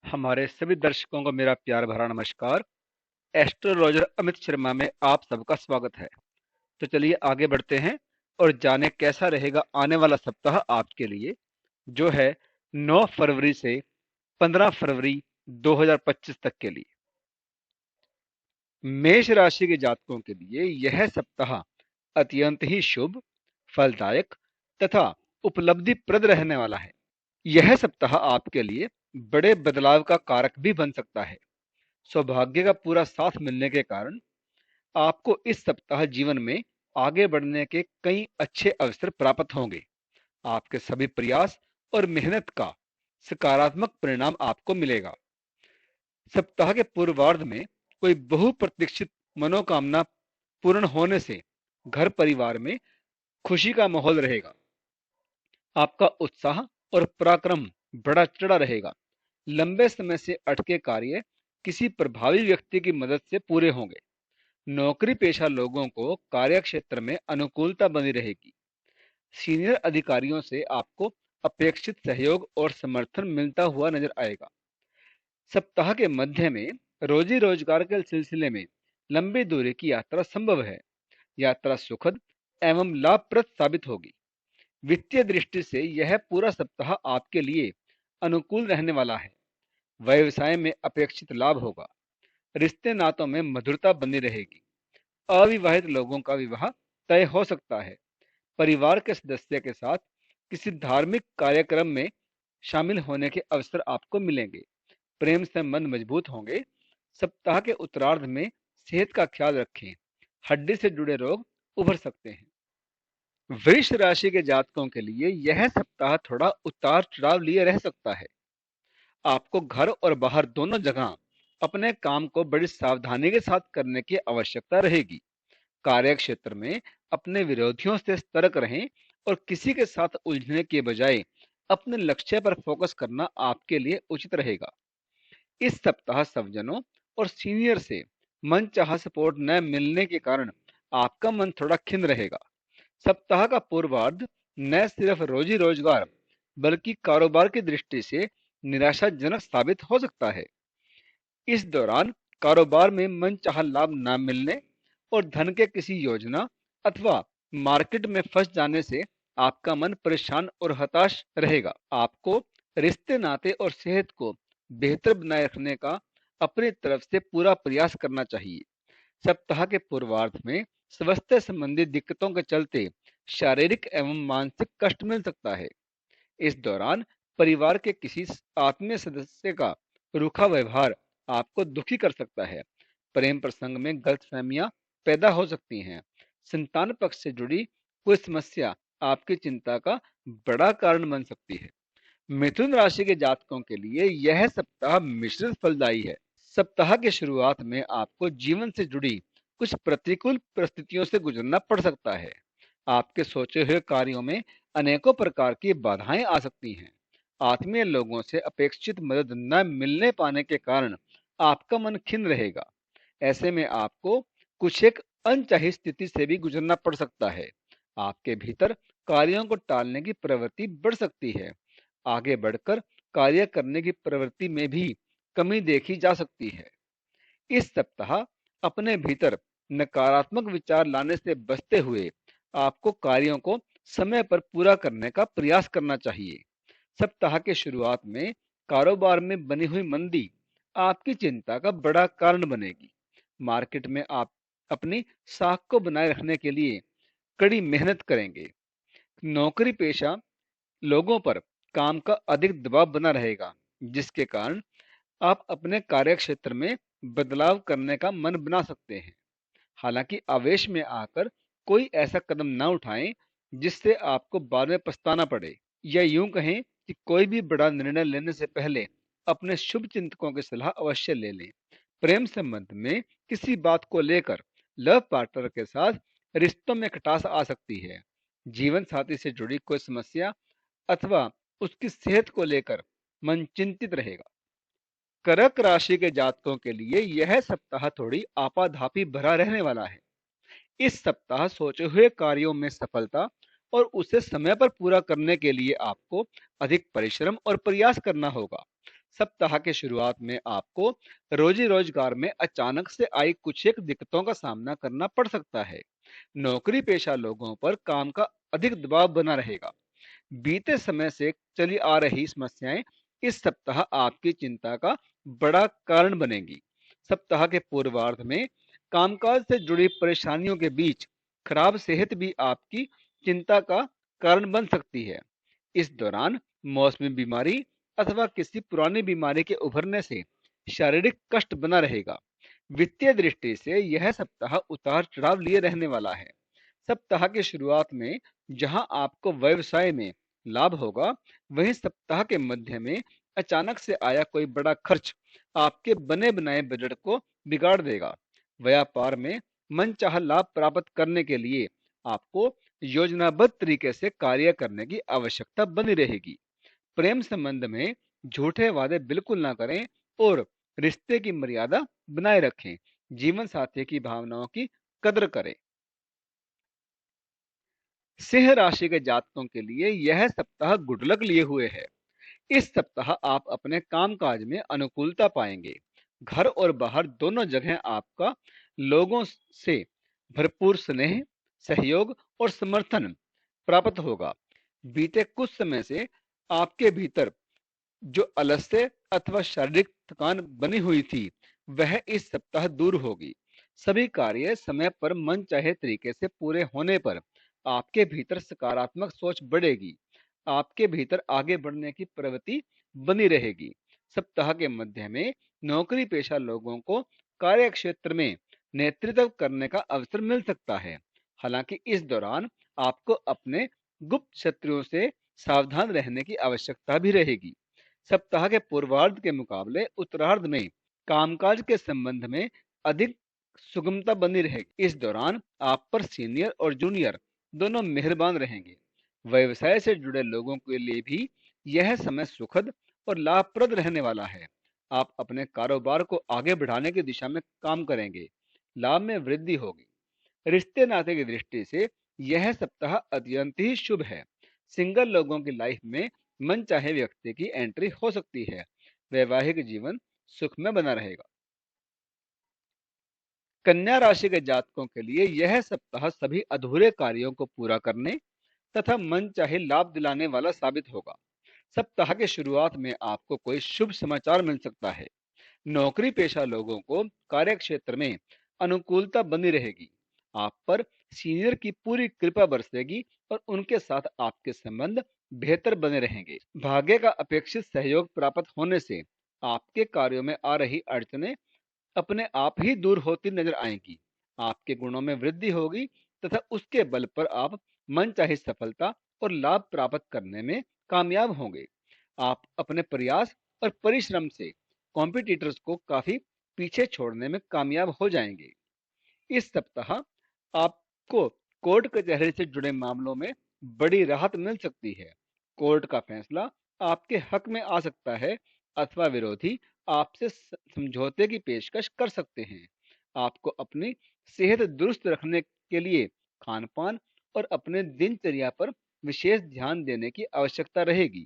हमारे सभी दर्शकों को मेरा प्यार भरा नमस्कार। एस्ट्रोलॉजर अमित शर्मा में आप सबका स्वागत है। तो चलिए आगे बढ़ते हैं और जाने कैसा रहेगा आने वाला सप्ताह आपके लिए, जो है 9 फरवरी से 15 फरवरी 2025 तक के लिए। मेष राशि के जातकों के लिए यह सप्ताह अत्यंत ही शुभ, फलदायक तथा उपलब्धिप्रद रहने वाला है। यह सप्ताह आपके लिए बड़े बदलाव का कारक भी बन सकता है। सौभाग्य का पूरा साथ मिलने के कारण आपको इस सप्ताह जीवन में आगे बढ़ने के कई अच्छे अवसर प्राप्त होंगे। आपके सभी प्रयास और मेहनत का सकारात्मक परिणाम आपको मिलेगा। सप्ताह के पूर्वार्ध में कोई बहुप्रतीक्षित मनोकामना पूर्ण होने से घर परिवार में खुशी का माहौल रहेगा। आपका उत्साह और पराक्रम बड़ा चढ़ा रहेगा। लंबे समय से अटके कार्य किसी प्रभावी व्यक्ति की मदद से पूरे होंगे। नौकरी पेशा लोगों को कार्य क्षेत्र में अनुकूलता बनी रहेगी। सीनियर अधिकारियों से आपको अपेक्षित सहयोग और समर्थन मिलता हुआ नजर आएगा। सप्ताह के मध्य में रोजी रोजगार के सिलसिले में लंबी दूरी की यात्रा संभव है। यात्रा सुखद एवं लाभप्रद साबित होगी। वित्तीय दृष्टि से यह पूरा सप्ताह आपके लिए अनुकूल रहने वाला है। व्यवसाय में अपेक्षित लाभ होगा। रिश्ते नातों में मधुरता बनी रहेगी। अविवाहित लोगों का विवाह तय हो सकता है। परिवार के सदस्य के साथ किसी धार्मिक कार्यक्रम में शामिल होने के अवसर आपको मिलेंगे। प्रेम संबंध मजबूत होंगे। सप्ताह के उत्तरार्ध में सेहत का ख्याल रखें। हड्डी से जुड़े रोग उभर सकते हैं। वृष राशि के जातकों के लिए यह सप्ताह थोड़ा उतार चढ़ाव लिए रह सकता है। आपको घर और बाहर दोनों जगह अपने काम को बड़ी सावधानी के साथ करने की आवश्यकता रहेगी। कार्य क्षेत्र में अपने विरोधियों से सतर्क रहें और किसी के साथ उलझने के बजाय अपने लक्ष्य पर फोकस करना आपके लिए उचित रहेगा। इस सप्ताह स्वजनों और सीनियर से मनचाहा सपोर्ट न मिलने के कारण आपका मन थोड़ा खिन्न रहेगा। सप्ताह का पूर्वार्ध न सिर्फ रोजी रोजगार बल्कि कारोबार की दृष्टि से निराशाजनक साबित हो सकता है। इस दौरान कारोबार में मनचाहा लाभ न मिलने और धन के किसी योजना अथवा मार्केट में फंस जाने से आपका मन परेशान और हताश रहेगा। आपको रिश्ते नाते और सेहत को बेहतर बनाए रखने का अपनी तरफ से पूरा प्रयास करना चाहिए। सप्ताह के पूर्वार्ध में स्वास्थ्य संबंधी दिक्कतों के चलते शारीरिक एवं मानसिक कष्ट मिल सकता है। इस दौरान परिवार के किसी आत्मीय सदस्य का रूखा व्यवहार आपको दुखी कर सकता है। प्रेम प्रसंग में गलतफहमियां पैदा हो सकती हैं। संतान पक्ष से जुड़ी कोई समस्या आपकी चिंता का बड़ा कारण बन सकती है। मिथुन राशि के जातकों के लिए यह सप्ताह मिश्रित फलदायी है। सप्ताह की शुरुआत में आपको जीवन से जुड़ी कुछ प्रतिकूल परिस्थितियों से गुजरना पड़ सकता है। आपके सोचे हुए कार्यों में अनेकों प्रकार की बाधाएं आ सकती हैं। आत्मीय लोगों से अपेक्षित मदद न मिलने पाने के कारण आपका मन खिन्न रहेगा। ऐसे में आपको कुछ एक अनचाही स्थिति से भी गुजरना पड़ सकता है। आपके भीतर कार्यों को टालने की प्रवृत्ति बढ़ सकती है। आगे बढ़कर कार्य करने की प्रवृत्ति में भी कमी देखी जा सकती है। इस सप्ताह अपने भीतर नकारात्मक विचार लाने से बचते हुए आपको कार्यों को समय पर पूरा करने का प्रयास करना चाहिए। सप्ताह के शुरुआत में कारोबार में बनी हुई मंदी आपकी चिंता का बड़ा कारण बनेगी। मार्केट में आप अपनी साख को बनाए रखने के लिए कड़ी मेहनत करेंगे। नौकरी पेशा लोगों पर काम का अधिक दबाव बना रहेगा, जिसके कारण आप अपने कार्य क्षेत्र में बदलाव करने का मन बना सकते हैं। हालांकि आवेश में आकर कोई ऐसा कदम ना उठाएं जिससे आपको बाद में पछताना पड़े। या यूं कहें कि कोई भी बड़ा निर्णय लेने से पहले अपने शुभ चिंतकों की सलाह अवश्य ले लें। प्रेम संबंध में किसी बात को लेकर लव पार्टनर के साथ रिश्तों में खटास आ सकती है। जीवन साथी से जुड़ी कोई समस्या अथवा उसकी सेहत को लेकर मन चिंतित रहेगा। कर्क राशि के जातकों के लिए यह सप्ताह थोड़ी आपाधापी भरा रहने वाला है। इस सप्ताह सोचे हुए कार्यों में सफलता और उसे समय पर पूरा करने के लिए आपको अधिक परिश्रम और प्रयास करना होगा। सप्ताह के शुरुआत में आपको रोजी रोजगार में अचानक से आई कुछ एक दिक्कतों का सामना करना पड़ सकता है। नौकरी पेशा लोगों पर काम का अधिक दबाव बना रहेगा। बीते समय से चली आ रही समस्याएं इस सप्ताह आपकी चिंता का बड़ा कारण बनेंगी। सप्ताह के पूर्वार्ध में कामकाज से जुड़ी परेशानियों के बीच खराब सेहत भी आपकी चिंता का कारण बन सकती है। इस दौरान मौसमी बीमारी अथवा किसी पुरानी बीमारी के उभरने से शारीरिक कष्ट बना रहेगा। वित्तीय दृष्टि से यह सप्ताह उतार चढ़ाव लिए रहने वाला है। सप्ताह की शुरुआत में जहां आपको व्यवसाय में लाभ होगा, वहीं सप्ताह के मध्य में अचानक से आया कोई बड़ा खर्च आपके बने बनाए बजट को बिगाड़ देगा। व्यापार में मनचाहा लाभ प्राप्त करने के लिए आपको योजनाबद्ध तरीके से कार्य करने की आवश्यकता बनी रहेगी। प्रेम संबंध में झूठे वादे बिल्कुल ना करें और रिश्ते की मर्यादा बनाए रखें। जीवन साथी की भावनाओं की कदर करें। सिंह राशि के जातकों के लिए यह सप्ताह गुड लक लिए हुए है। इस सप्ताह आप अपने कामकाज में अनुकूलता पाएंगे। घर और बाहर दोनों जगह आपका लोगों से भरपूर स्नेह, सहयोग और समर्थन प्राप्त होगा। बीते कुछ समय से आपके भीतर जो आलस्य अथवा शारीरिक थकान बनी हुई थी, वह इस सप्ताह दूर होगी। सभी कार्य समय पर मन चाहे तरीके से पूरे होने पर आपके भीतर सकारात्मक सोच बढ़ेगी। आपके भीतर आगे बढ़ने की प्रवृत्ति बनी रहेगी। सप्ताह के मध्य में नौकरी पेशा लोगों को कार्य क्षेत्र में नेतृत्व करने का अवसर मिल सकता है। हालांकि इस दौरान आपको अपने गुप्त शत्रुओं से सावधान रहने की आवश्यकता भी रहेगी। सप्ताह के पूर्वार्ध के मुकाबले उत्तरार्ध में कामकाज के संबंध में अधिक सुगमता बनी रहेगी। इस दौरान आप पर सीनियर और जूनियर दोनों मेहरबान रहेंगे। व्यवसाय से जुड़े लोगों के लिए भी यह समय सुखद और लाभप्रद रहने वाला है। आप अपने कारोबार को आगे बढ़ाने की दिशा में काम करेंगे। लाभ में वृद्धि होगी। रिश्ते नाते की दृष्टि से यह सप्ताह अत्यंत ही शुभ है। सिंगल लोगों की लाइफ में मनचाहे व्यक्ति की एंट्री हो सकती है। वैवाहिक जीवन सुख में बना रहेगा। कन्या राशि के जातकों के लिए यह सप्ताह सभी अधूरे कार्यों को पूरा करने तथा मन चाहे लाभ दिलाने वाला साबित होगा। सप्ताह के शुरुआत में आपको कोई शुभ समाचार मिल सकता है। नौकरी पेशा लोगों को कार्य क्षेत्र में अनुकूलता बनी रहेगी। आप पर सीनियर की पूरी कृपा बरसेगी और उनके साथ आपके संबंध बेहतर बने रहेंगे। भाग्य का अपेक्षित सहयोग प्राप्त होने से आपके कार्यों में आ रही अड़चनें अपने आप ही दूर होती नजर आएंगी। आपके गुणों में वृद्धि होगी तथा उसके बल पर आप मनचाही सफलता और लाभ प्राप्त करने में कामयाब होंगे। आप अपने प्रयास और परिश्रम से कॉम्पिटिटर्स को काफी पीछे छोड़ने में कामयाब हो जाएंगे। इस सप्ताह आपको कोर्ट कचहरी से जुड़े मामलों में बड़ी राहत मिल सकती है। कोर्ट का फैसला आपके हक में आ सकता है अथवा विरोधी आपसे समझौते की पेशकश कर सकते हैं। आपको अपनी सेहत दुरुस्त रखने के लिए खान पान और अपने दिनचर्या पर विशेष ध्यान देने की आवश्यकता रहेगी।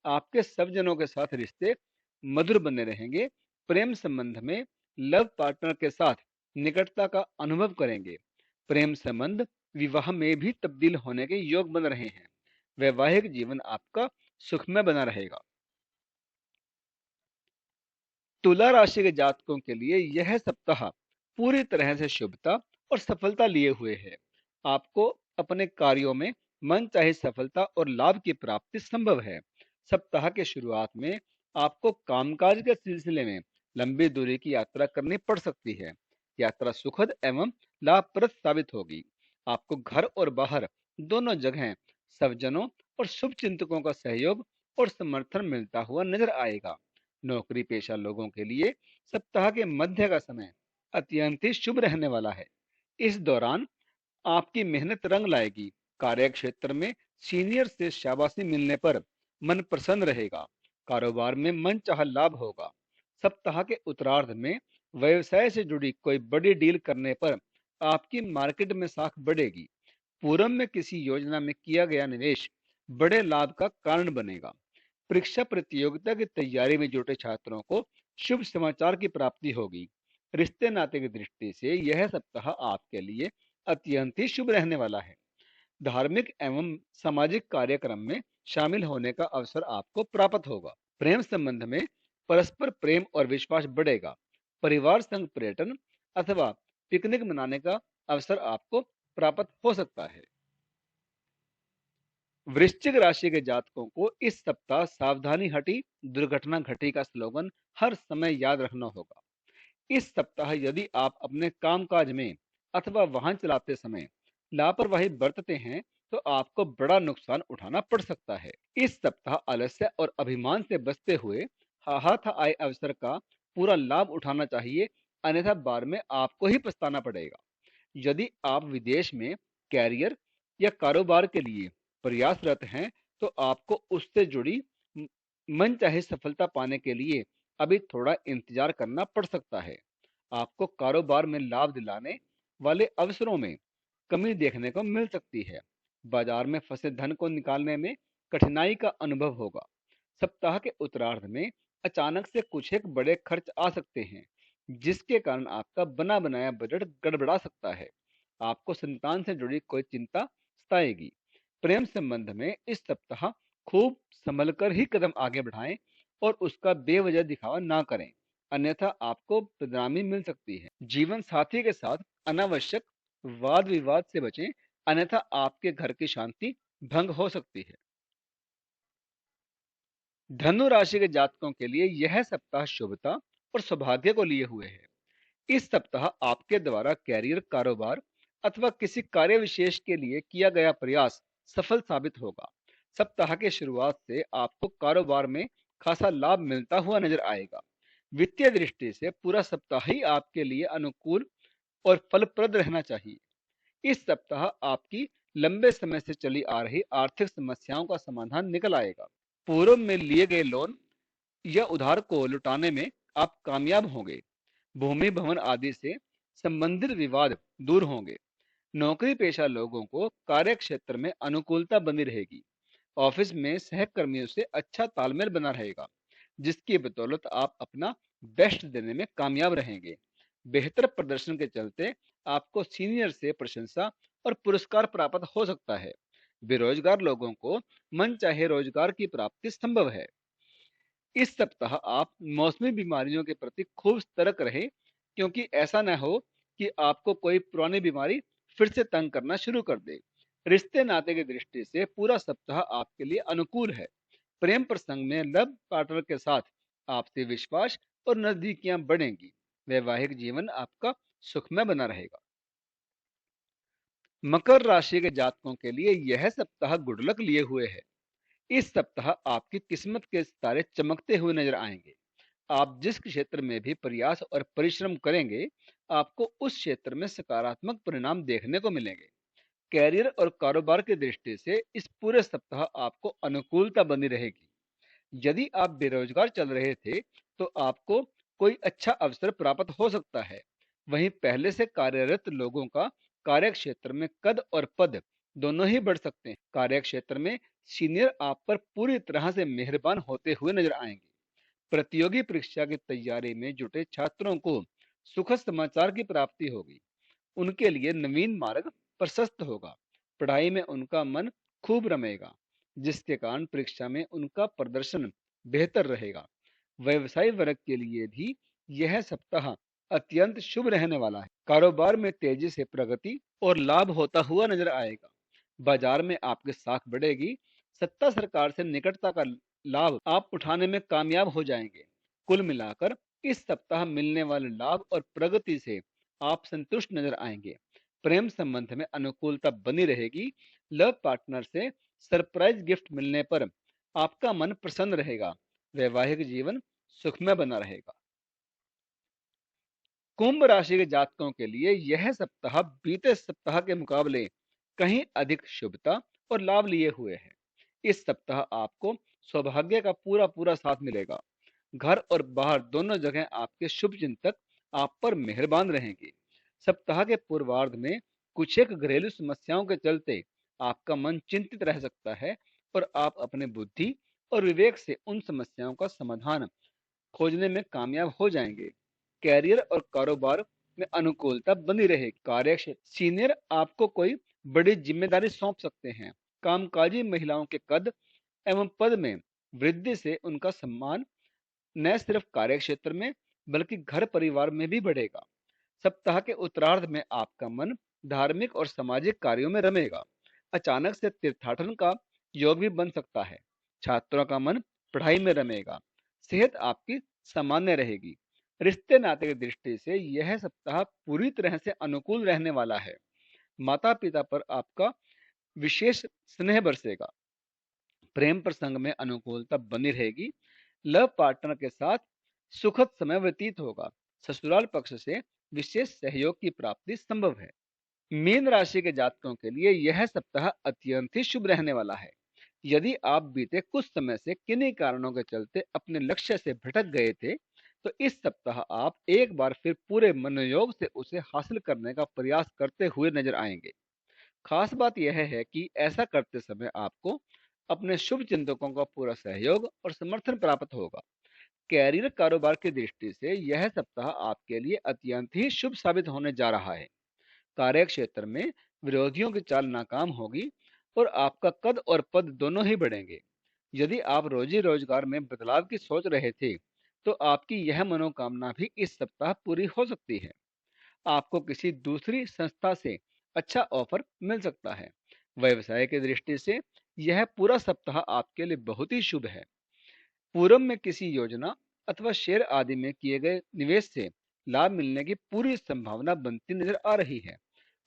आपके सब जनों के साथ रिश्ते मधुर बने रहेंगे। प्रेम संबंध में लव पार्टनर के साथ निकटता का अनुभव करेंगे। प्रेम संबंध विवाह में भी तब्दील होने के योग बन रहे हैं। वैवाहिक जीवन आपका सुखमय बना रहेगा। तुला राशि के जातकों के लिए यह सप्ताह पूरी तरह से शुभता और सफलता लिए हुए है। आपको अपने कार्यों में मन चाहे सफलता और लाभ की प्राप्ति संभव है। सप्ताह के शुरुआत में आपको कामकाज के सिलसिले में लंबी दूरी की यात्रा करनी पड़ सकती है। यात्रा सुखद एवं लाभप्रद साबित होगी। आपको घर और बाहर दोनों जगह सज्जनों और शुभ चिंतकों का सहयोग और समर्थन मिलता हुआ नजर आएगा। नौकरी पेशा लोगों के लिए सप्ताह के मध्य का समय अत्यंत ही शुभ रहने वाला है। इस दौरान आपकी मेहनत रंग लाएगी। कार्य क्षेत्र में सीनियर से शाबाशी मिलने पर मन प्रसन्न रहेगा। कारोबार में मन चाहा लाभ होगा। सप्ताह के उत्तरार्ध में व्यवसाय से जुड़ी कोई बड़ी डील करने पर आपकी मार्केट में साख बढ़ेगी। पूर्व में किसी योजना में किया गया निवेश बड़े लाभ का कारण बनेगा। परीक्षा प्रतियोगिता की तैयारी में जुटे छात्रों को शुभ समाचार की प्राप्ति होगी। रिश्ते नाते की दृष्टि से यह सप्ताह आपके लिए अत्यंत ही शुभ रहने वाला है। धार्मिक एवं सामाजिक कार्यक्रम में शामिल होने का अवसर आपको प्राप्त होगा। प्रेम संबंध में परस्पर प्रेम और विश्वास बढ़ेगा। परिवार संग पर्यटन अथवा पिकनिक मनाने का अवसर आपको प्राप्त हो सकता है। वृश्चिक राशि के जातकों को इस सप्ताह सावधानी हटी दुर्घटना घटी का स्लोगन हर समय याद रखना होगा। इस सप्ताह यदि आप अपने कामकाज में अथवा वाहन चलाते समय लापरवाही बरतते हैं तो आपको बड़ा नुकसान उठाना पड़ सकता है। इस सप्ताह आलस्य और अभिमान से बचते हुए हाथ आए अवसर का पूरा लाभ उठाना चाहिए, अन्यथा बाद में आपको ही पछताना पड़ेगा। यदि आप विदेश में कैरियर या कारोबार के लिए प्रयासरत हैं तो आपको उससे जुड़ी म- मनचाही सफलता पाने के लिए अभी थोड़ा इंतजार करना पड़ सकता है। आपको कारोबार में लाभ दिलाने वाले अवसरों में कमी देखने को मिल सकती है। बाजार में फंसे धन को निकालने में कठिनाई का अनुभव होगा। सप्ताह के उत्तरार्ध में अचानक से कुछ एक बड़े खर्च आ सकते हैं, जिसके कारण आपका बना बनाया बजट गड़बड़ा सकता है। आपको संतान से जुड़ी कोई चिंता सताएगी। प्रेम संबंध में इस सप्ताह खूब संभल कर ही कदम आगे बढ़ाएं और उसका बेवजह दिखावा ना करें, अन्यथा आपको बदनामी मिल सकती है। जीवन साथी के साथ अनावश्यक वाद विवाद से बचें, अन्यथा आपके घर की शांति भंग हो सकती है। धनु राशि के जातकों के लिए यह सप्ताह शुभता और सौभाग्य को लिए हुए है। इस सप्ताह आपके द्वारा कैरियर, कारोबार अथवा किसी कार्य विशेष के लिए किया गया प्रयास सफल साबित होगा। सप्ताह के शुरुआत से आपको कारोबार में खासा लाभ मिलता हुआ नजर आएगा। वित्तीय दृष्टि से पूरा सप्ताह ही आपके लिए अनुकूल और फलप्रद रहना चाहिए। इस सप्ताह आपकी लंबे समय से चली आ रही आर्थिक समस्याओं का समाधान निकल आएगा। पूर्व में लिए गए लोन या उधार को लुटाने में आप कामयाब होंगे। भूमि भवन आदि से संबंधित विवाद दूर होंगे। नौकरी पेशा लोगों को कार्य क्षेत्र में अनुकूलता बनी रहेगी। ऑफिस में सहकर्मियों से अच्छा तालमेल बना रहेगा, जिसकी बदौलत आप अपना बेस्ट देने में कामयाब रहेंगे। बेहतर प्रदर्शन के चलते आपको सीनियर से प्रशंसा और पुरस्कार प्राप्त हो सकता है। बेरोजगार लोगों को मन चाहे रोजगार की प्राप्ति संभव है। इस सप्ताह आप मौसमी बीमारियों के प्रति खूब सतर्क रहें, क्योंकि ऐसा न हो कि आपको कोई पुरानी बीमारी फिर से तंग करना शुरू कर दे। रिश्ते नाते की दृष्टि से पूरा सप्ताह आपके लिए अनुकूल है। प्रेम प्रसंग में लव पार्टनर के साथ आपसी विश्वास और नजदीकियां बढ़ेंगी। वैवाहिक जीवन आपका सुखमय बना रहेगा। मकर राशि के जातकों के लिए यह सप्ताह गुड लक लिए हुए है। इस सप्ताह आपकी किस्मत के सितारे चमकते हुए नजर आएंगे। आप जिस क्षेत्र में भी प्रयास और परिश्रम करेंगे, आपको उस क्षेत्र में सकारात्मक परिणाम देखने को मिलेंगे। कैरियर और कारोबार की दृष्टि से इस पूरे सप्ताह आपको अनुकूलता बनी रहेगी। यदि आप बेरोजगार चल रहे थे तो आपको कोई अच्छा अवसर प्राप्त हो सकता है। वहीं पहले से कार्यरत लोगों का कार्य क्षेत्र में कद और पद दोनों ही बढ़ सकते हैं। कार्य क्षेत्र में सीनियर आप पर पूरी तरह से मेहरबान होते हुए नजर आएंगे। प्रतियोगी परीक्षा की तैयारी में जुटे छात्रों को सुखद समाचार की प्राप्ति होगी। उनके लिए नवीन मार्ग प्रशस्त होगा। पढ़ाई में उनका मन खूब रमेगा, जिसके कारण परीक्षा में उनका प्रदर्शन बेहतर रहेगा। व्यवसायी वर्ग के लिए भी यह सप्ताह अत्यंत शुभ रहने वाला है। कारोबार में तेजी से प्रगति और लाभ होता हुआ नजर आएगा। बाजार में आपकी साख बढ़ेगी। सत्ता सरकार से निकटता का लाभ आप उठाने में कामयाब हो जाएंगे। कुल मिलाकर इस सप्ताह मिलने वाले लाभ और प्रगति से आप संतुष्ट नजर आएंगे। प्रेम संबंध में अनुकूलता बनी रहेगी। लव पार्टनर से सरप्राइज गिफ्ट मिलने पर आपका मन प्रसन्न रहेगा। वैवाहिक जीवन सुखमय बना रहेगा। कुंभ राशि के जातकों के लिए यह सप्ताह बीते सप्ताह के मुकाबले कहीं अधिक शुभता और लाभ लिए हुए है। इस सप्ताह आपको सौभाग्य का पूरा पूरा साथ मिलेगा। घर और बाहर दोनों जगह आपके शुभ चिंतक आप पर मेहरबान रहेंगे। सप्ताह के पूर्वार्ध में कुछ एक घरेलू समस्याओं के चलते आपका मन चिंतित रह सकता है और आप अपने बुद्धि और विवेक से उन समस्याओं का समाधान खोजने में कामयाब हो जाएंगे। कैरियर और कारोबार में अनुकूलता बनी रहेगी। कार्यक्षेत्र सीनियर आपको कोई बड़ी जिम्मेदारी सौंप सकते हैं। कामकाजी महिलाओं के कद एवं पद में वृद्धि से उनका सम्मान न सिर्फ कार्यक्षेत्र में बल्कि घर परिवार में भी बढ़ेगा। सप्ताह के उत्तरार्ध में आपका मन धार्मिक और सामाजिक कार्यों में रमेगा। अचानक से तीर्थाटन का योग भी बन सकता है। छात्रों का मन पढ़ाई में रमेगा। सेहत आपकी सामान्य रहेगी। रिश्ते नाते की दृष्टि से यह सप्ताह पूरी तरह से अनुकूल रहने वाला है। माता पिता पर आपका विशेष स्नेह बरसेगा। प्रेम प्रसंग में अनुकूलता बनी रहेगी। लव पार्टनर के साथ सुखद समय व्यतीत होगा। ससुराल पक्ष से विशेष सहयोग की प्राप्ति संभव है। मीन राशि के जातकों के लिए यह सप्ताह अत्यंत ही शुभ रहने वाला है। यदि आप बीते कुछ समय से किन्हीं कारणों के चलते अपने लक्ष्य से भटक गए थे, तो इस सप्ताह आप एक बार फिर पूरे मनोयोग से उसे हासिल करने का प्रयास करते हुए नजर आएंगे। खास बात यह है कि ऐसा करते समय आपको अपने शुभ चिंतकों का पूरा सहयोग और समर्थन प्राप्त होगा। कैरियर कारोबार की दृष्टि से यह सप्ताह आपके लिए अत्यंत ही शुभ साबित होने जा रहा है। कार्य क्षेत्र में विरोधियों की चाल नाकाम होगी और आपका कद और पद दोनों ही बढ़ेंगे। यदि आप रोजी रोजगार में बदलाव की सोच रहे थे, तो आपकी यह मनोकामना भी इस सप्ताह पूरी हो सकती है। आपको किसी दूसरी संस्था से अच्छा ऑफर मिल सकता है। व्यवसाय की दृष्टि से यह पूरा सप्ताह आपके लिए बहुत ही शुभ है। पूर्व में किसी योजना अथवा शेयर आदि में किए गए निवेश से लाभ मिलने की पूरी संभावना बनती नजर आ रही है।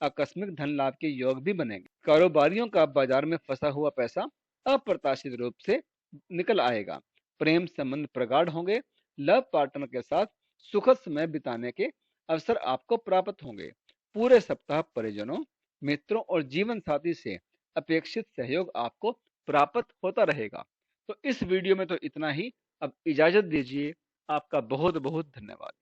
आकस्मिक धन लाभ के योग भी बनेंगे। कारोबारियों का बाजार में फंसा हुआ पैसा अप्रत्याशित रूप से निकल आएगा। प्रेम संबंध प्रगाढ़ होंगे। लव पार्टनर के साथ सुखद समय बिताने के अवसर आपको प्राप्त होंगे। पूरे सप्ताह परिजनों, मित्रों और जीवन साथी से अपेक्षित सहयोग आपको प्राप्त होता रहेगा। तो इस वीडियो में तो इतना ही। अब इजाजत दीजिए। आपका बहुत बहुत धन्यवाद।